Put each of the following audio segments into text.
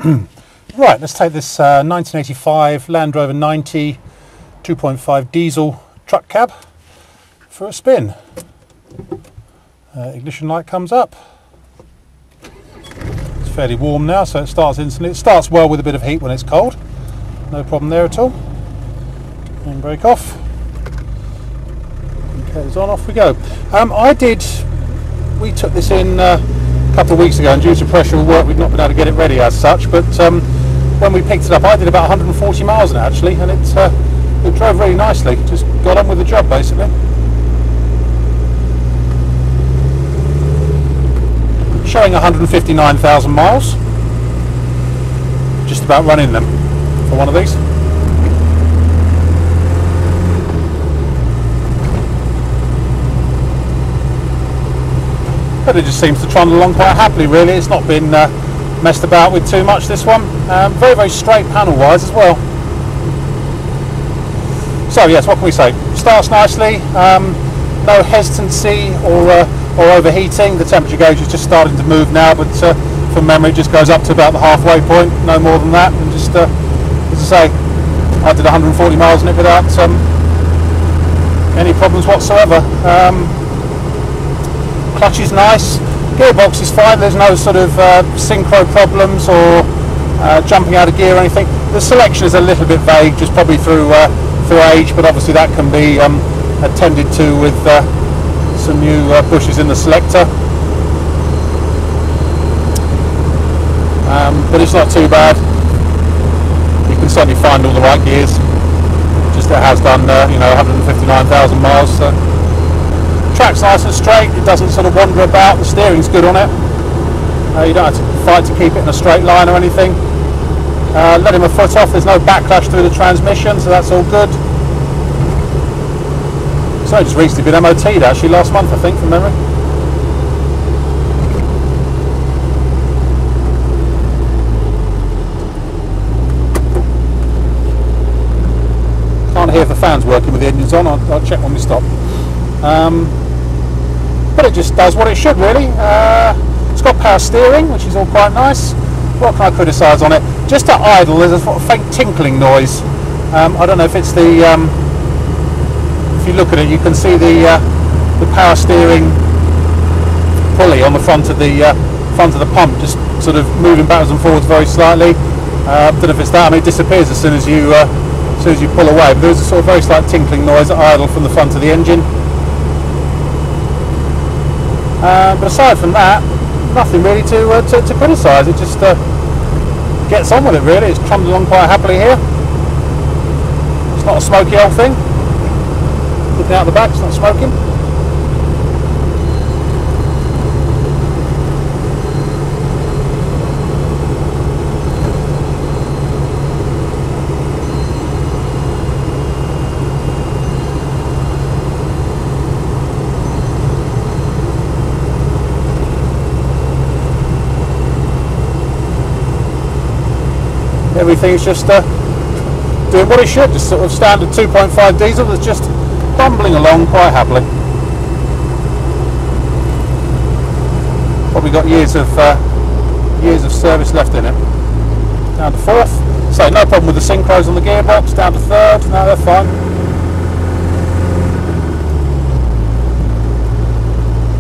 Right, let's take this 1985 Land Rover 90 2.5 diesel truck cab for a spin. Ignition light comes up. It's fairly warm now, so it starts instantly. It starts well with a bit of heat when it's cold. No problem there at all. Handbrake off. Okay, it's on, off we go. We took this in a couple of weeks ago, and due to pressure of work we've not been able to get it ready as such, but when we picked it up I did about 140 miles in it actually, and it drove really nicely. Just got on with the job basically. Showing 159,000 miles. Just about running them for one of these. But it just seems to trundle along quite happily really. It's not been messed about with too much, this one. Very, very straight panel wise as well. So yes, what can we say? Starts nicely, no hesitancy or overheating. The temperature gauge is just starting to move now, but from memory it just goes up to about the halfway point, no more than that. And just, as I say, I did 140 miles in it without any problems whatsoever. Clutch is nice, gearbox is fine, there's no sort of synchro problems or jumping out of gear or anything. The selection is a little bit vague, just probably through age, but obviously that can be attended to with some new bushes in the selector. But it's not too bad. You can certainly find all the right gears. Just it has done 159,000 miles. So. Track's nice and straight, it doesn't sort of wander about, the steering's good on it. You don't have to fight to keep it in a straight line or anything. Letting my foot off, there's no backlash through the transmission, so that's all good. It's only just recently been MOT'd actually, last month I think from memory. Can't hear if the fan's working with the engines on, I'll check when we stop. But it just does what it should really. It's got power steering, which is all quite nice. What can I criticise on it? Just at idle there's a sort of faint tinkling noise. I don't know if it's the if you look at it you can see the power steering pulley on the front of the pump just sort of moving backwards and forwards very slightly. Don't know if it's that. I mean, it disappears as soon as you pull away, but there's a sort of very slight tinkling noise at idle from the front of the engine. But aside from that, nothing really to criticise. It just gets on with it really. It's trundling along quite happily here. It's not a smoky old thing. Looking out the back, it's not smoking. Everything's just doing what it should, just sort of standard 2.5 diesel that's just bumbling along quite happily. Probably got years of service left in it. Down to fourth, so no problem with the synchros on the gearbox. Down to third, no, they're fine.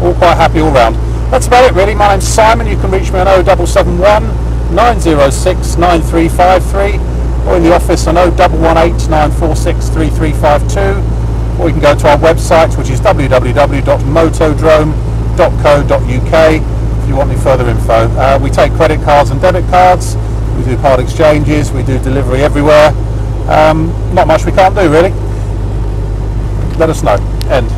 All quite happy all round. That's about it really. My name's Simon. You can reach me on 0771 906 9353 or in the office on 0118 946 3352, or you can go to our website which is www.motodrome.co.uk if you want any further info. We take credit cards and debit cards, we do part exchanges, we do delivery everywhere. Not much we can't do really. Let us know. End.